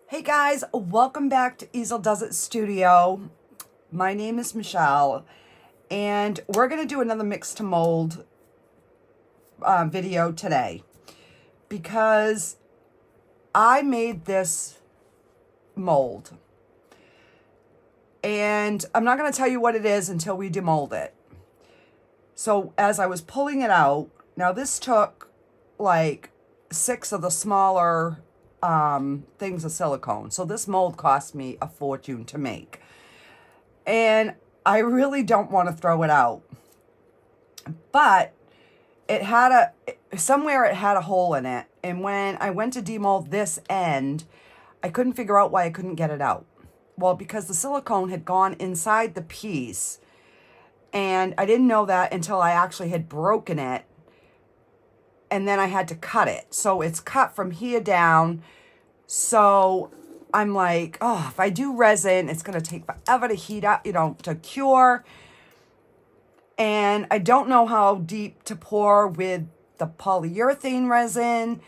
Hey guys, welcome back to Easel Does It Studio. My name is Michelle, and we're going to do another mix to mold video today because I made this mold. And I'm not going to tell you what it is until we demold it. So as I was pulling it out, now this took like 6 of the smaller things of silicone. So this mold cost me a fortune to make. And I really don't want to throw it out. But it had somewhere it had a hole in it. And when I went to demold this end, I couldn't figure out why I couldn't get it out. Well, because the silicone had gone inside the piece. And I didn't know that until I actually had broken it. And then I had to cut it. So it's cut from here down. So I'm like, oh, if I do resin, it's going to take forever to heat up, to cure. And I don't know how deep to pour with the polyurethane resin.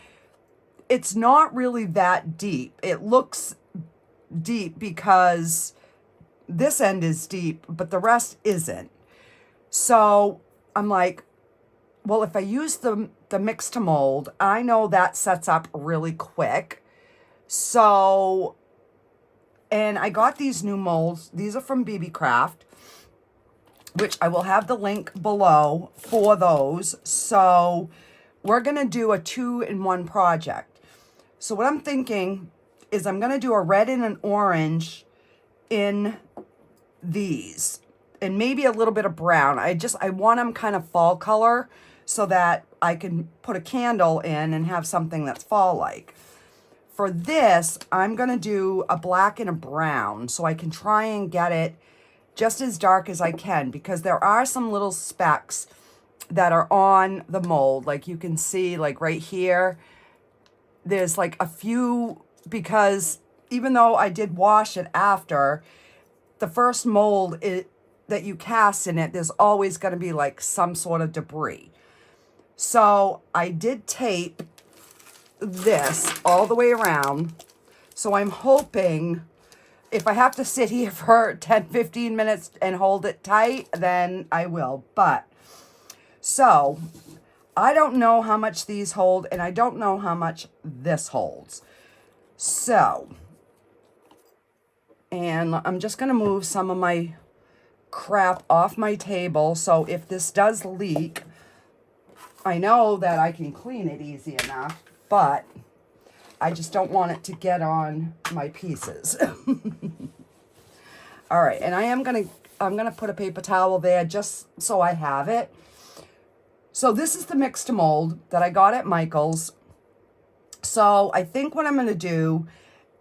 It's not really that deep. It looks deep because this end is deep, but the rest isn't. So I'm like, well, if I use the mix to mold, I know that sets up really quick. So, and I got these new molds. These are from Beebeecraft, which I will have the link below for those. So we're going to do a 2-in-1 project. So what I'm thinking is I'm going to do a red and an orange in these, and maybe a little bit of brown. I want them kind of fall color so that I can put a candle in and have something that's fall-like. For this, I'm going to do a black and a brown so I can try and get it just as dark as I can, because there are some little specks that are on the mold. Like you can see, like right here, there's like a few, because even though I did wash it after, the first mold that you cast in it, there's always going to be like some sort of debris. So I did tape this all the way around. So I'm hoping if I have to sit here for 10-15 minutes and hold it tight, then I will. But so I don't know how much these hold, and I don't know how much this holds. So, and I'm just going to move some of my crap off my table. So if this does leak, I know that I can clean it easy enough, but I just don't want it to get on my pieces. All right, and I'm gonna put a paper towel there just so I have it. So this is the mix to mold that I got at Michael's. So I think what I'm gonna do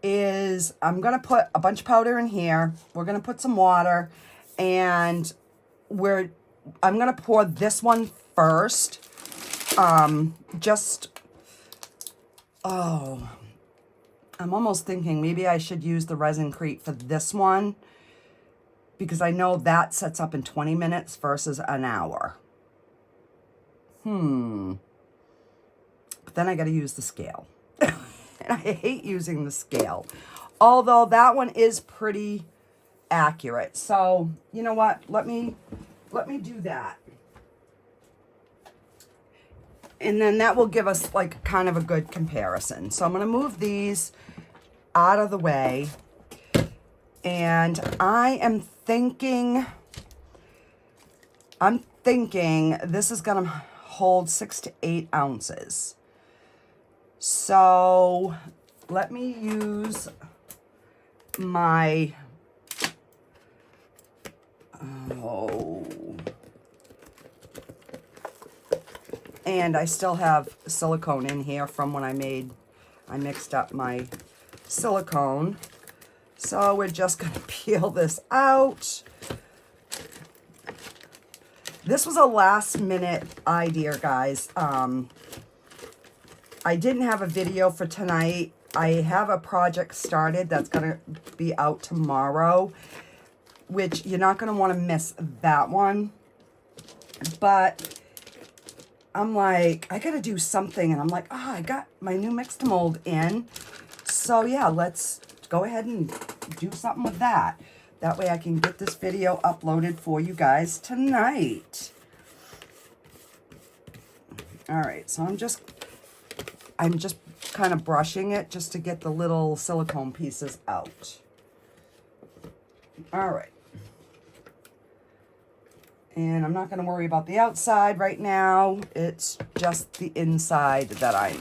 is I'm gonna put a bunch of powder in here. We're gonna put some water, and I'm gonna pour this one first. I'm almost thinking maybe I should use the Resin-Crete for this one, because I know that sets up in 20 minutes versus an hour. But then I got to use the scale. And I hate using the scale. Although that one is pretty accurate. So, you know what? Let me do that. And then that will give us like kind of a good comparison. So I'm going to move these out of the way. And I am thinking this is going to hold 6 to 8 ounces. So let me use my, and I still have silicone in here from when I mixed up my silicone. So we're just going to peel this out. This was a last minute idea, guys. I didn't have a video for tonight. I have a project started that's going to be out tomorrow, which you're not going to want to miss that one. But I'm like, I got to do something. And I'm like, oh, I got my new mix to mold in. So yeah, let's go ahead and do something with that. That way I can get this video uploaded for you guys tonight. All right, so I'm just kind of brushing it just to get the little silicone pieces out. All right. And I'm not going to worry about the outside right now. It's just the inside that I'm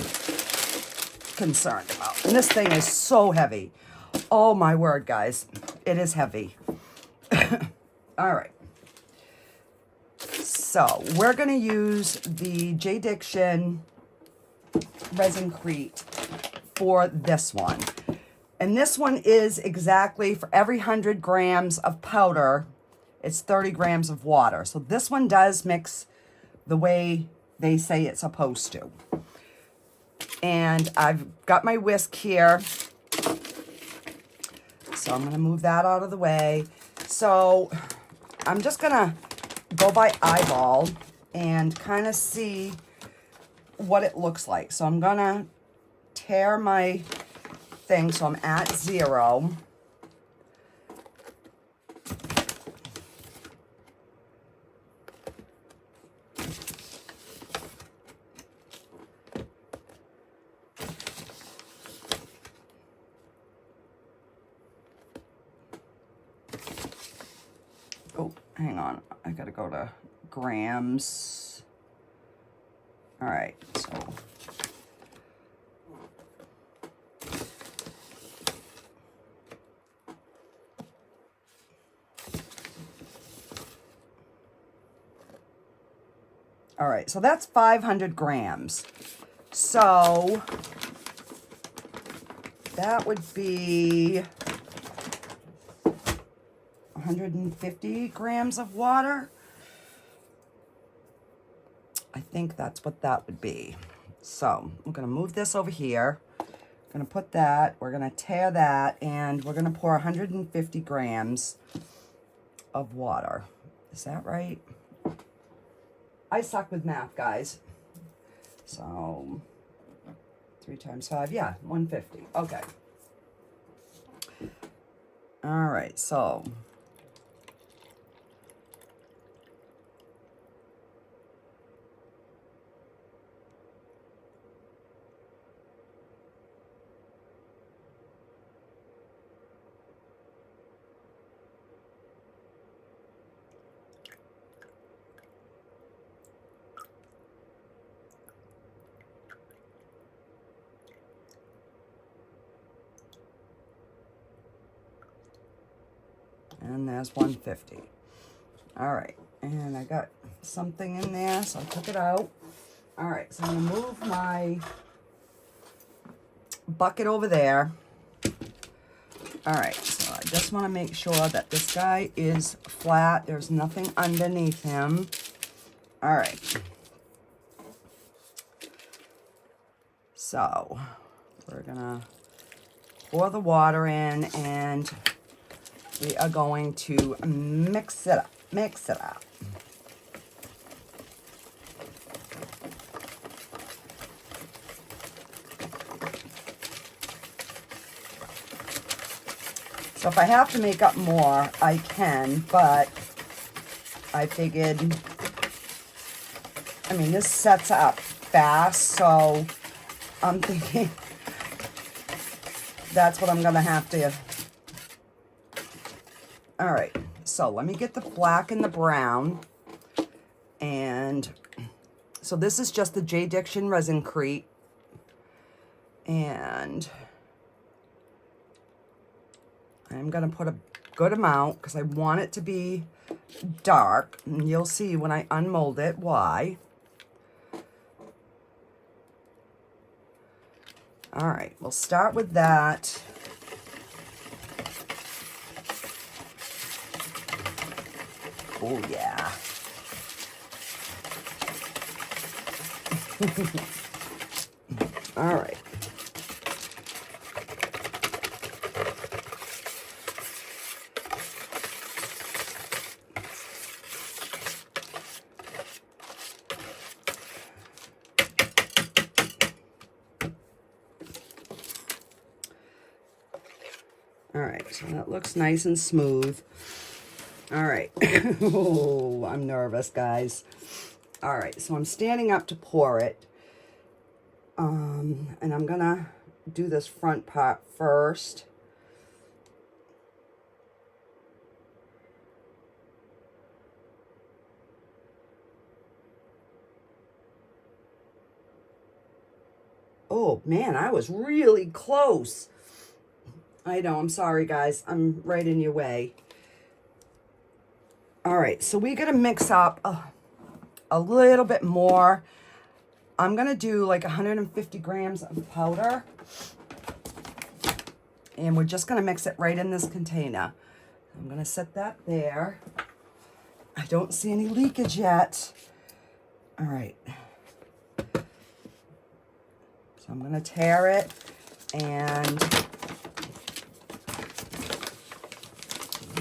concerned about. And this thing is so heavy. Oh my word, guys. It is heavy. All right. So we're going to use the J-Diction Resin-Crete for this one. And this one is exactly for every 100 grams of powder, it's 30 grams of water. So this one does mix the way they say it's supposed to. And I've got my whisk here. So I'm going to move that out of the way. So I'm just going to go by eyeball and kind of see what it looks like. So I'm going to tear my thing so I'm at 0. Oh, hang on. I gotta go to grams. All right, so. All right, so that's 500 grams. So that would be 150 grams of water. I think that's what that would be. So I'm gonna move this over here. I'm gonna put that, we're gonna tear that, and we're gonna pour 150 grams of water. Is that right? I suck with math, guys. So 3 times 5, yeah, 150. Okay. All right, so and there's 150. All right, and I got something in there, so I took it out. All right, so I'm gonna move my bucket over there. All right, so I just wanna make sure that this guy is flat. There's nothing underneath him. All right. So we're gonna pour the water in, and we are going to mix it up. Mix it up. So if I have to make up more, I can, but I figured, I mean, this sets up fast, so I'm thinking that's what I'm gonna have to. All right, so let me get the black and the brown. And so this is just the J-Diction Resin-Crete. And I'm gonna put a good amount because I want it to be dark. And you'll see when I unmold it why. All right, we'll start with that. Oh, yeah. All right. All right, so that looks nice and smooth. All right. Oh, I'm nervous, guys. All right, so I'm standing up to pour it. And I'm gonna do this front part first. Oh man, I was really close. I know, I'm sorry guys, I'm right in your way. All right, so we gotta mix up a little bit more. I'm gonna do like 150 grams of powder. And we're just gonna mix it right in this container. I'm gonna set that there. I don't see any leakage yet. All right. So I'm gonna tare it and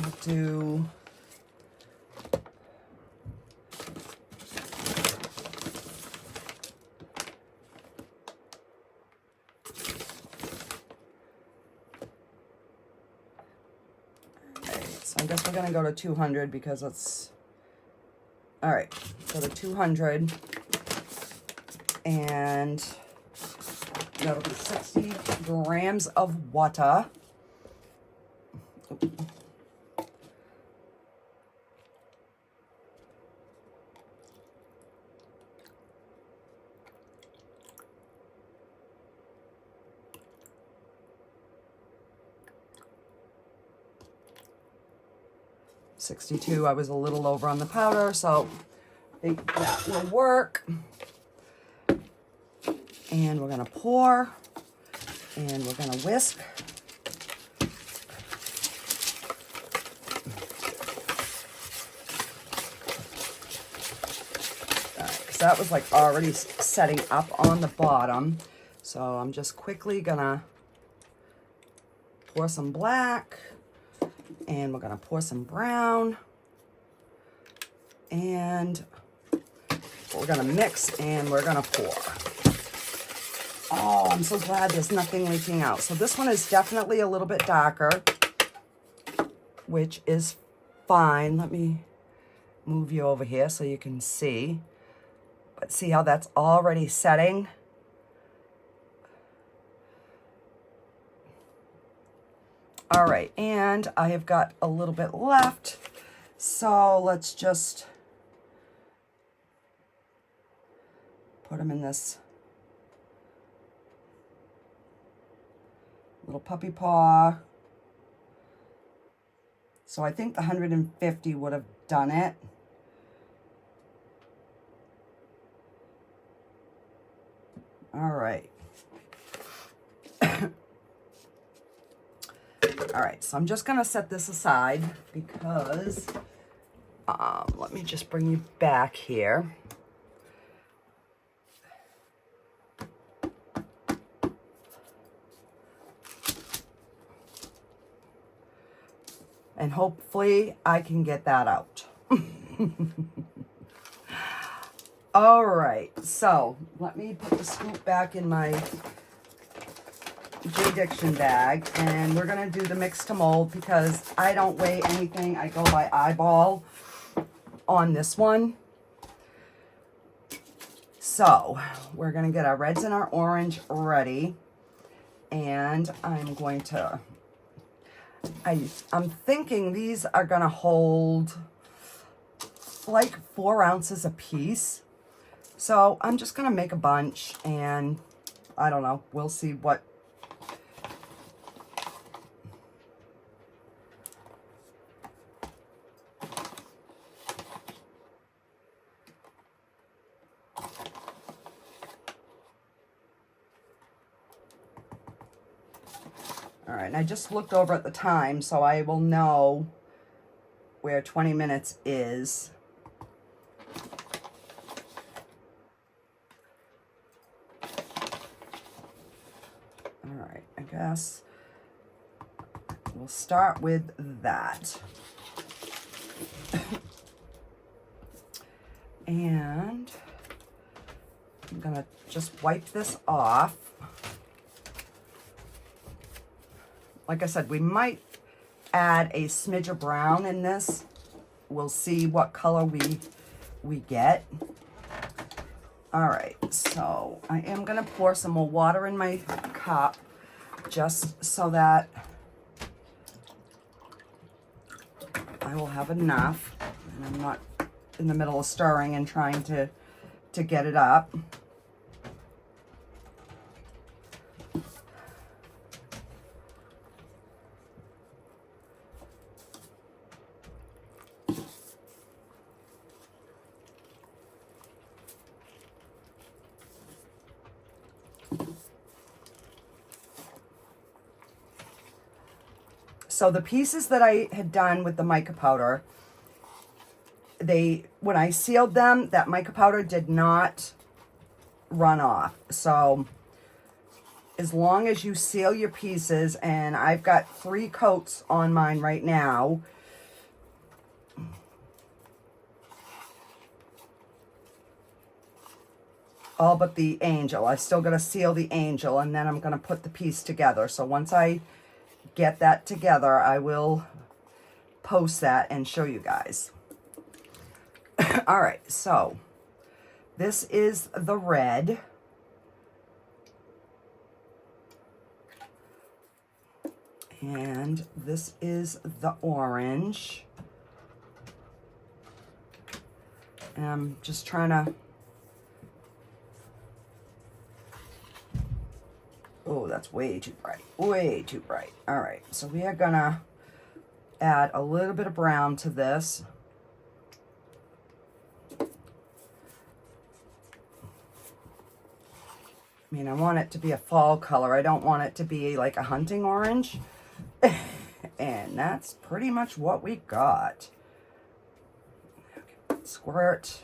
I'll do I guess we're gonna go to 200 because it's, all right, go to 200 and that'll be 60 grams of water. Oops. 62, I was a little over on the powder, so I think that will work. And we're gonna pour, and we're gonna whisk. All right, because that was like already setting up on the bottom. So I'm just quickly gonna pour some black. And we're gonna pour some brown, and we're gonna mix and we're gonna pour. Oh, I'm so glad there's nothing leaking out. So this one is definitely a little bit darker, which is fine. Let me move you over here so you can see. But see how that's already setting? All right, and I have got a little bit left, so let's just put them in this little puppy paw. So I think the 150 would have done it. All right. All right, so I'm just gonna set this aside because, let me just bring you back here. And hopefully I can get that out. All right, so let me put the scoop back in my J-Diction bag, and we're gonna do the mix to mold because I don't weigh anything. I go by eyeball on this one. So we're gonna get our reds and our orange ready, and I'm going to, I'm thinking these are gonna hold like 4 ounces a piece. So I'm just gonna make a bunch, and I don't know, we'll see what. All right, and I just looked over at the time, so I will know where 20 minutes is. All right, I guess we'll start with that. And I'm gonna just wipe this off. like I said, we might add a smidge of brown in this. We'll see what color we get. All right, so I am gonna pour some more water in my cup just so that I will have enough and I'm not in the middle of stirring and trying to get it up. So the pieces that I had done with the mica powder, when I sealed them, that mica powder did not run off. So as long as you seal your pieces, and I've got 3 coats on mine right now. All but the angel. I still got to seal the angel, and then I'm going to put the piece together. So once I get that together, I will post that and show you guys. All right, so this is the red. And this is the orange. And I'm just trying to... Oh, that's way too bright. Way too bright. All right, so we are gonna add a little bit of brown to this. I mean, I want it to be a fall color. I don't want it to be like a hunting orange. And that's pretty much what we got. Okay, squirt.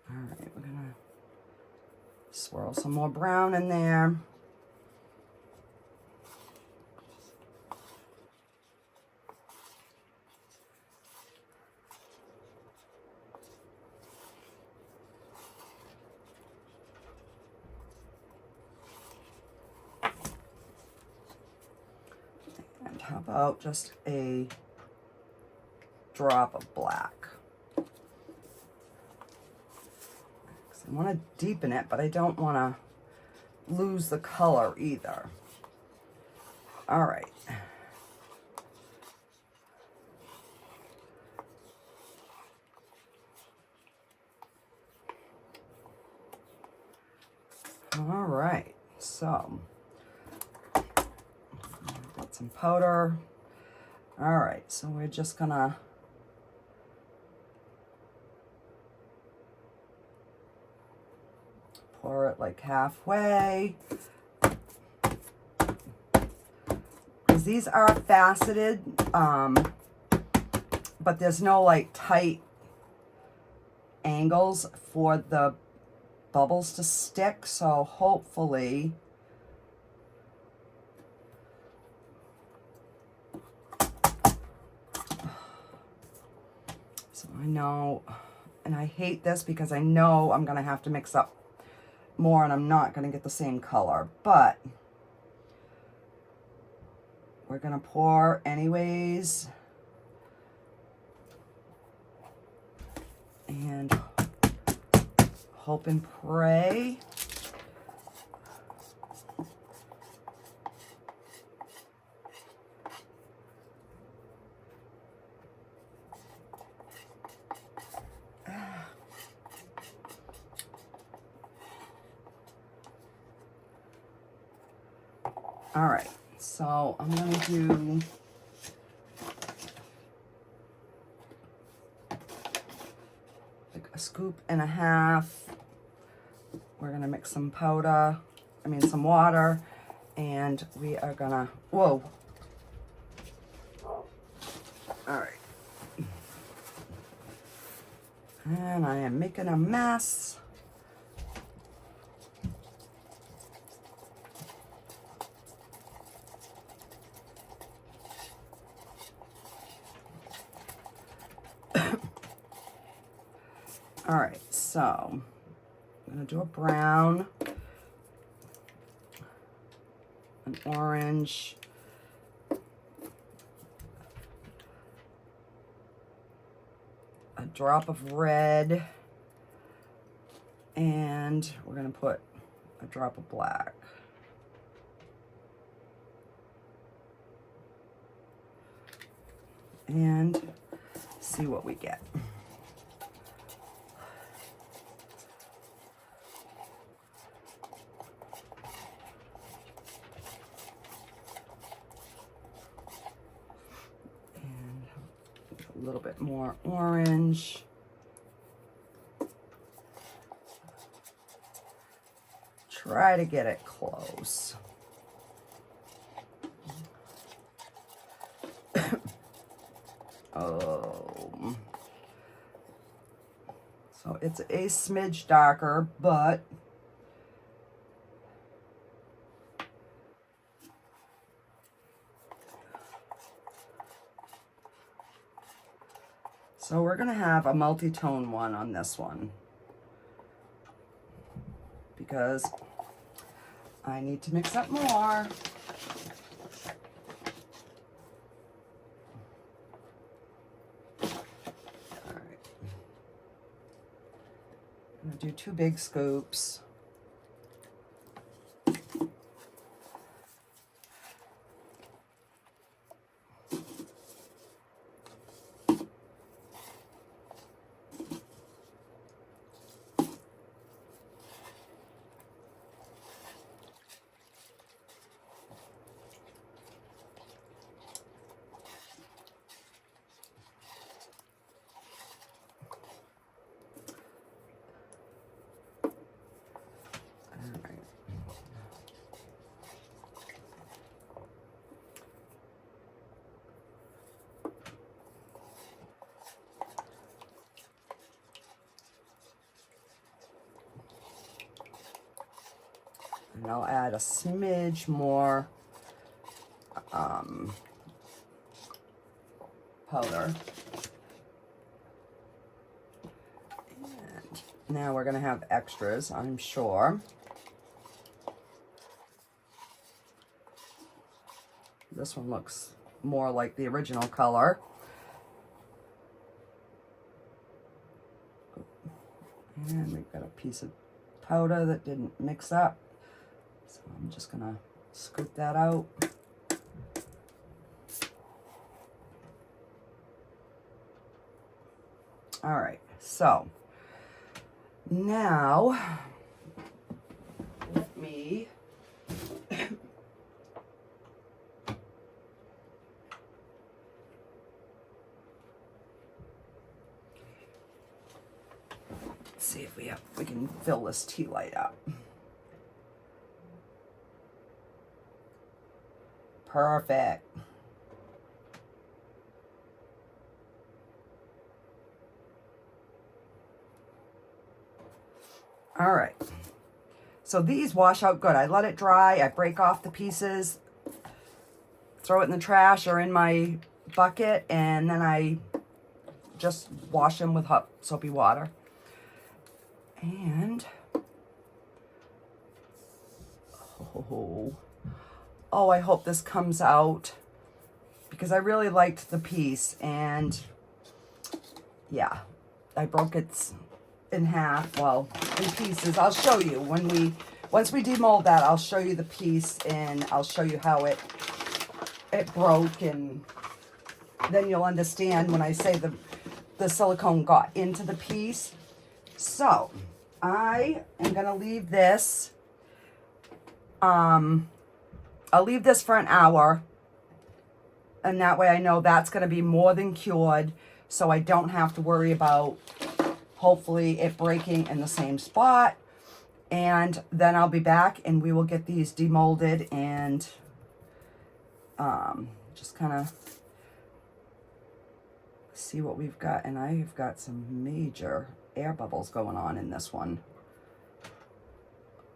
All right, we're gonna swirl some more brown in there. And how about just a drop of black? I want to deepen it, but I don't want to lose the color either. All right. All right, so put some powder. All right, so we're just gonna pour it like halfway. Because these are faceted, but there's no like tight angles for the bubbles to stick, so hopefully I know, and I hate this because I know I'm gonna have to mix up more and I'm not gonna get the same color, but we're gonna pour anyways. And hope and pray. All right, so I'm going to do like a scoop and a half. We're going to mix some powder, some water, and we are going to, whoa. All right. And I am making a mess. All right, so I'm gonna do a brown, an orange, a drop of red, and we're gonna put a drop of black. And see what we get. And a little bit more orange. Try to get it close. Oh. So it's a smidge darker, but so we're gonna have a multi-tone one on this one because I need to mix up more. I'm gonna do 2 big scoops. And I'll add a smidge more powder. And now we're going to have extras, I'm sure. This one looks more like the original color. And we've got a piece of powder that didn't mix up. So I'm just gonna scoop that out. All right, so now let me see if we can fill this tea light up. Perfect. All right. So these wash out good. I let it dry. I break off the pieces, throw it in the trash or in my bucket, and then I just wash them with hot soapy water. And oh, I hope this comes out because I really liked the piece, and yeah, I broke it in half, well, in pieces. I'll show you once we demold that, I'll show you the piece and I'll show you how it broke, and then you'll understand when I say the silicone got into the piece. So I am gonna leave this, I'll leave this for an hour, and that way I know that's going to be more than cured, so I don't have to worry about hopefully it breaking in the same spot. And then I'll be back and we will get these demolded and just kind of see what we've got. And I've got some major air bubbles going on in this one.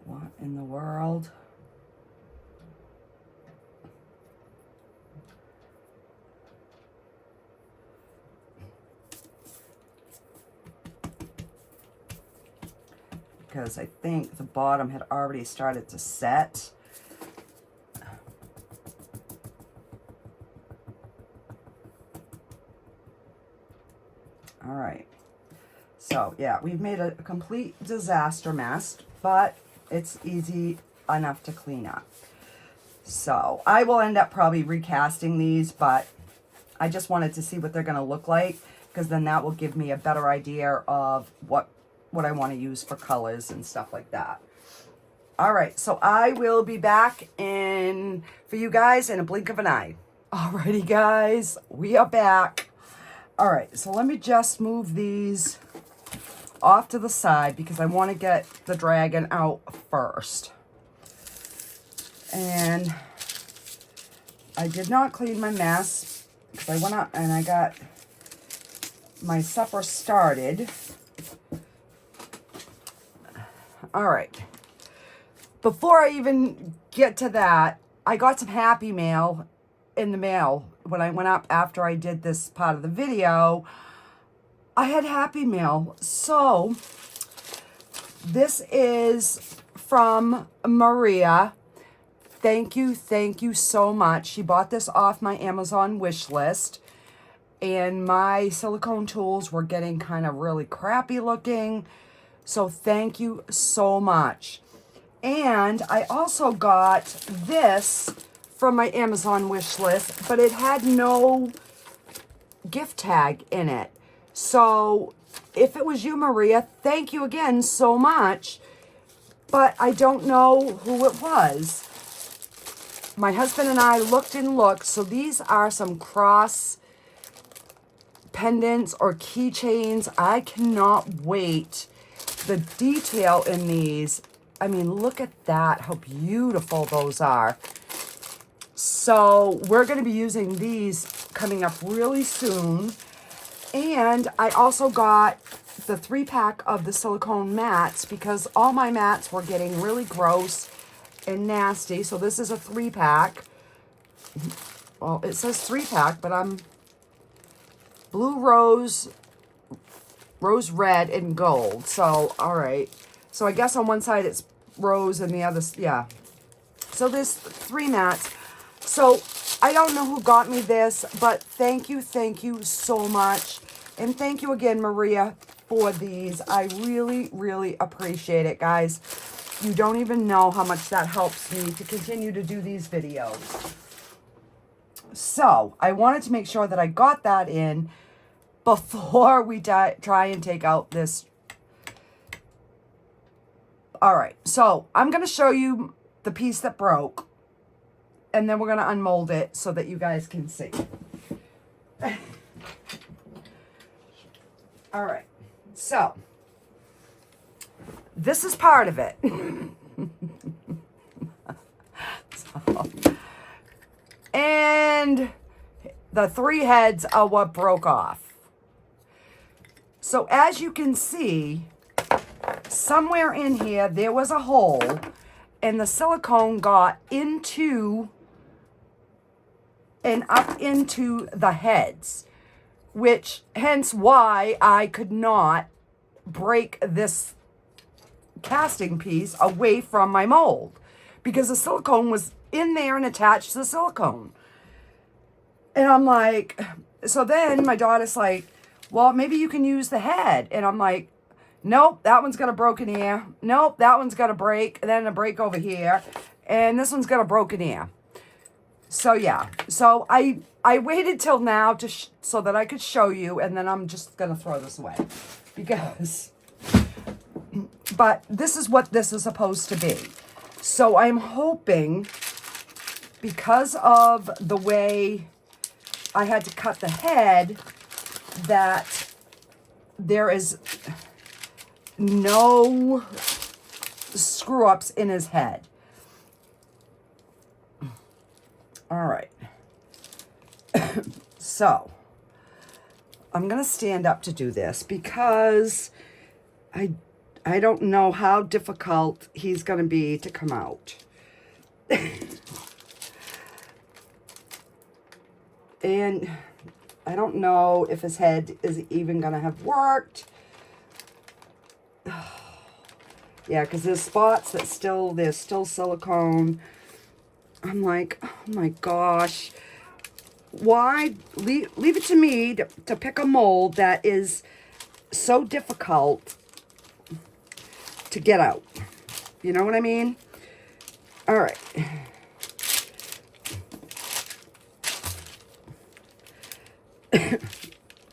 What in the world? because I think the bottom had already started to set. All right. So, yeah, we've made a complete disaster mess, but it's easy enough to clean up. So, I will end up probably recasting these, but I just wanted to see what they're going to look like, because then that will give me a better idea of what I want to use for colors and stuff like that. All right, so I will be back for you guys in a blink of an eye. Alrighty, guys, we are back. All right, so let me just move these off to the side because I want to get the dragon out first. And I did not clean my mess because I went out and I got my supper started. All right. Before I even get to that, I got some Happy Mail in the mail when I went up after I did this part of the video. I had Happy Mail. So this is from Maria. Thank you so much. She bought this off my Amazon wish list. And my silicone tools were getting kind of really crappy looking. So thank you so much. And I also got this from my Amazon wish list, but it had no gift tag in it. So if it was you, Maria, thank you again so much. But I don't know who it was. My husband and I looked and looked. So these are some cross pendants or keychains. I cannot wait. The detail in these, I mean, look at that, how beautiful those are. So we're going to be using these coming up really soon. And I also got the 3-pack of the silicone mats because all my mats were getting really gross and nasty. So this is a 3-pack. Well, it says 3-pack, but I'm blue, rose red, and gold. So, all right. So I guess on one side it's rose and the other, yeah. So there's 3 mats. So I don't know who got me this, but thank you so much. And thank you again, Maria, for these. I really appreciate it, guys. You don't even know how much that helps me to continue to do these videos. So I wanted to make sure that I got that in before we try and take out this. All right, so I'm going to show you the piece that broke, and then we're going to unmold it so that you guys can see. All right, so this is part of it. And the 3 heads are what broke off. So as you can see, somewhere in here, there was a hole and the silicone got into and up into the heads, which hence why I could not break this casting piece away from my mold, because the silicone was in there and attached to the silicone. And I'm like, so then my daughter's like, well, maybe you can use the head. And I'm like, nope, that one's got a broken ear. Nope, that one's got a break. And then a break over here. And this one's got a broken ear. So yeah, so I waited till now so that I could show you, and then I'm just going to throw this away. Because, but this is what this is supposed to be. So I'm hoping, because of the way I had to cut the head, that there is no screw-ups in his head. All right. So, I'm going to stand up to do this because I don't know how difficult he's going to be to come out. And I don't know if his head is even going to have worked. Yeah, because there's spots that there's still silicone. I'm like, oh my gosh. Why? Leave it to me to pick a mold that is so difficult to get out. You know what I mean? All right.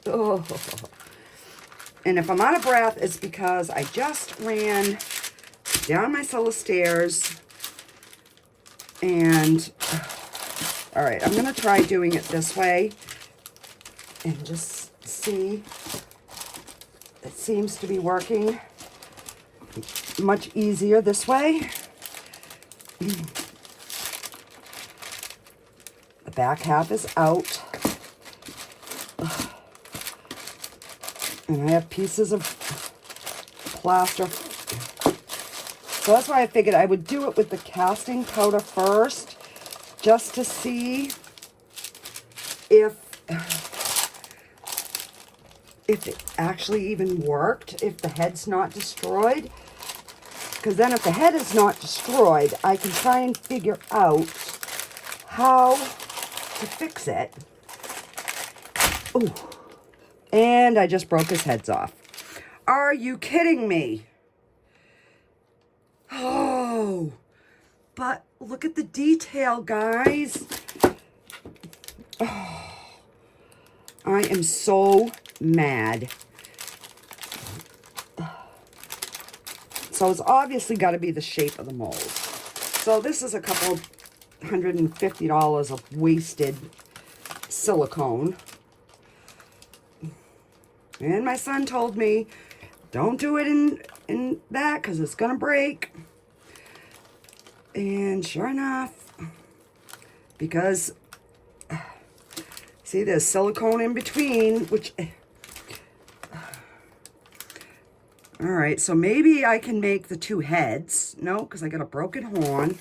Oh. And if I'm out of breath, it's because I just ran down my cellar stairs. And, all right, I'm going to try doing it this way and just see. It seems to be working much easier this way. The back half is out. And I have pieces of plaster. So that's why I figured I would do it with the casting powder first, just to see if it actually even worked, if the head's not destroyed. Because then if the head is not destroyed, I can try and figure out how to fix it. Ooh. And I just broke his heads off. Are you kidding me? Oh, but look at the detail, guys. Oh, I am so mad. So it's obviously got to be the shape of the mold. So this is a couple $150 of wasted silicone. And my son told me, don't do it in that because it's going to break. And sure enough, because, see, there's silicone in between, which, all right, so maybe I can make the two heads. No, because I got a broken horn.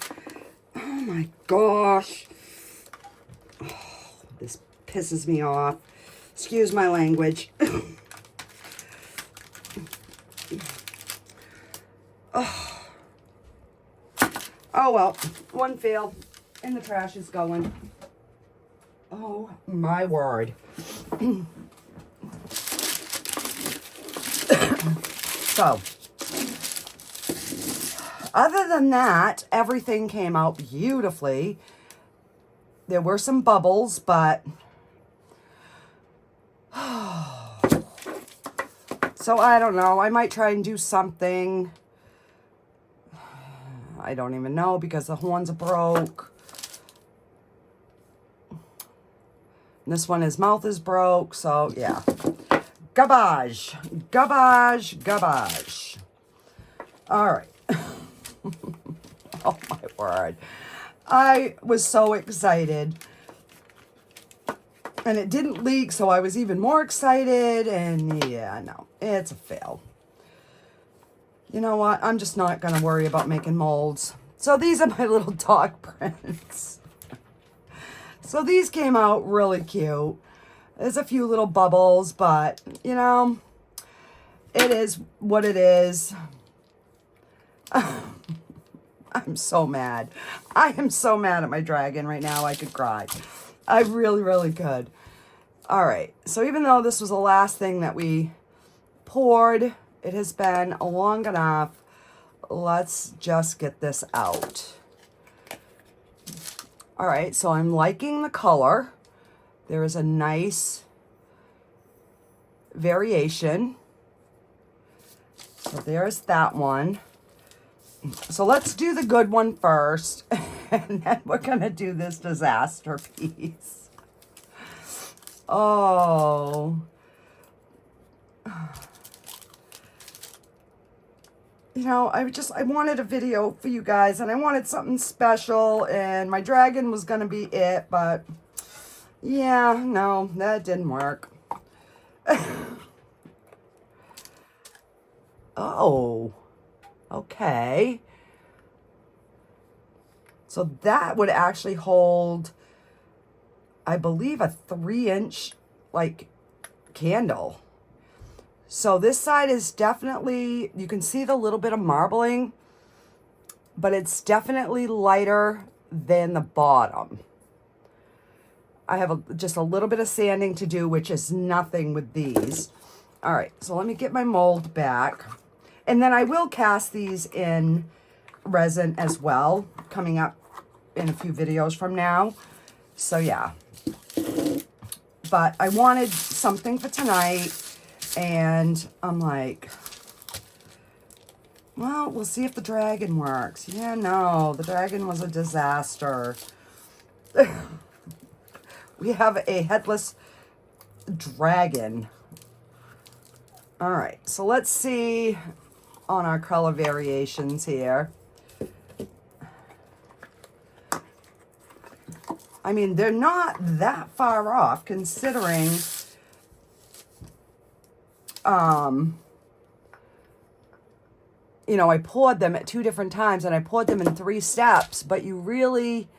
Oh my gosh. Oh, this pisses me off. Excuse my language. Oh. Oh well, one failed and the trash is going. Oh my word. So, other than that, everything came out beautifully. There were some bubbles, but so I don't know. I might try and do something. I don't even know because the horns are broke. And this one, his mouth is broke. So, yeah. Garbage. Garbage. Garbage. All right. Oh, my word. I was so excited. And it didn't leak, so I was even more excited. And, yeah, no. It's a fail. You know what? I'm just not going to worry about making molds. So these are my little dog prints. So these came out really cute. There's a few little bubbles, but, you know, it is what it is. I'm so mad. I am so mad at my dragon right now. I could cry. I really, really could. All right. So even though this was the last thing that we poured, it has been long enough. Let's just get this out. All right, so I'm liking the color. There is a nice variation. So there's that one. So let's do the good one first, and then we're going to do this disaster piece. Oh. You know, I wanted a video for you guys, and I wanted something special, and my dragon was going to be it, but yeah, no, that didn't work. Oh, okay. So that would actually hold, I believe, a 3-inch, like, candle. So this side is definitely, you can see the little bit of marbling, but it's definitely lighter than the bottom. I have just a little bit of sanding to do, which is nothing with these. All right, so let me get my mold back. And then I will cast these in resin as well, coming up in a few videos from now. So yeah. But I wanted something for tonight, and I'm like, well, we'll see if the dragon works. Yeah, no, the dragon was a disaster. We have a headless dragon. All right, so let's see on our color variations here. I mean, they're not that far off considering you know, I poured them at 2 different times and I poured them in 3 steps, but you really,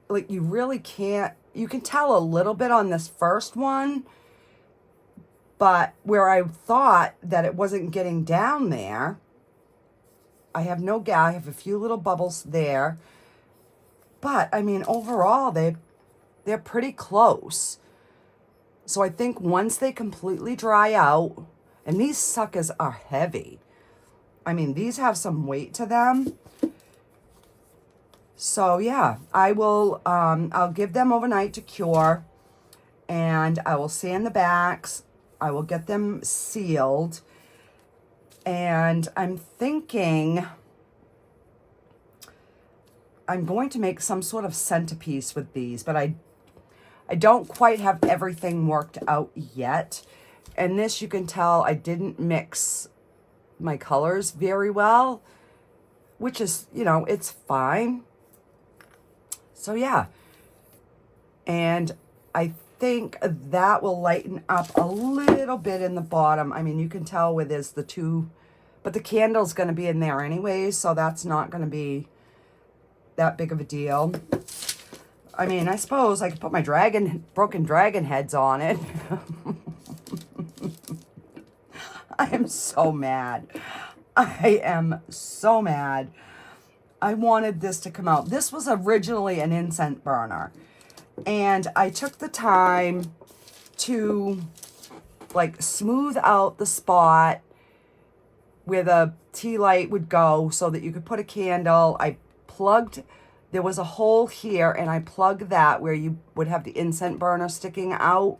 like, you really can't, you can tell a little bit on this first one, but where I thought that it wasn't getting down there, I have no gap, I have a few little bubbles there, but I mean, overall, they're pretty close. So I think once they completely dry out, and these suckers are heavy. I mean, these have some weight to them. So yeah, I will, I'll give them overnight to cure, and I will sand the backs. I will get them sealed, and I'm thinking I'm going to make some sort of centerpiece with these, but I don't quite have everything worked out yet. And this, you can tell I didn't mix my colors very well, which is, you know, it's fine. So yeah. And I think that will lighten up a little bit in the bottom. I mean, you can tell where there's the 2, but the candle's going to be in there anyway, so that's not going to be that big of a deal. I mean, I suppose I could put my broken dragon heads on it. I am so mad. I am so mad. I wanted this to come out. This was originally an incense burner, and I took the time to like smooth out the spot where the tea light would go so that you could put a candle. I plugged, there was a hole here, and I plugged that where you would have the incense burner sticking out.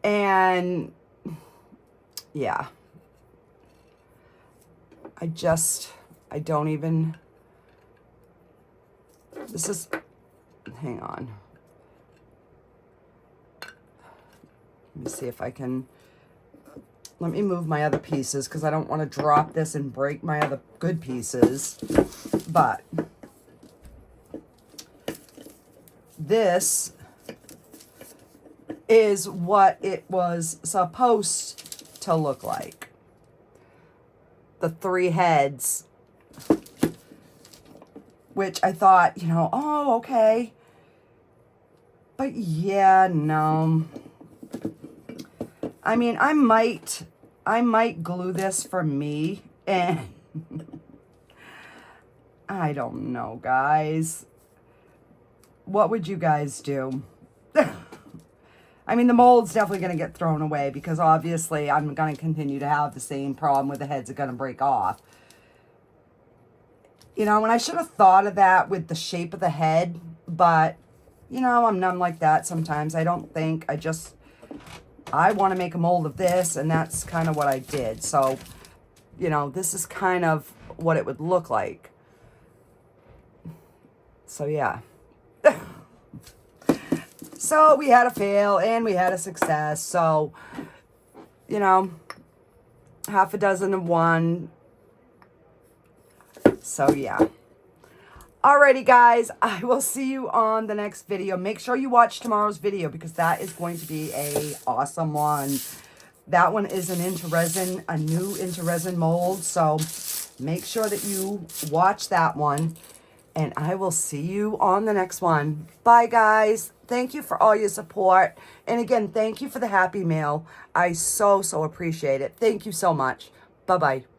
And yeah, I don't even, this is, hang on. Let me see if I can, let me move my other pieces because I don't want to drop this and break my other good pieces. But this is what it was supposed to look like. The 3 heads, which I thought, you know, oh, okay. But yeah, no. I mean, I might glue this for me, and I don't know, guys. What would you guys do? I mean, the mold's definitely going to get thrown away because obviously I'm going to continue to have the same problem where the heads are going to break off. You know, and I should have thought of that with the shape of the head, but, you know, I'm numb like that sometimes. I don't think, I want to make a mold of this, and that's kind of what I did. So, you know, this is kind of what it would look like. So, yeah. So, we had a fail, and we had a success. So, you know, half a dozen of one. So, yeah. Alrighty, guys. I will see you on the next video. Make sure you watch tomorrow's video because that is going to be a awesome one. That one is an into resin, a new into resin mold. So, make sure that you watch that one. And I will see you on the next one. Bye, guys. Thank you for all your support. And again, thank you for the Happy Mail. I so appreciate it. Thank you so much. Bye-bye.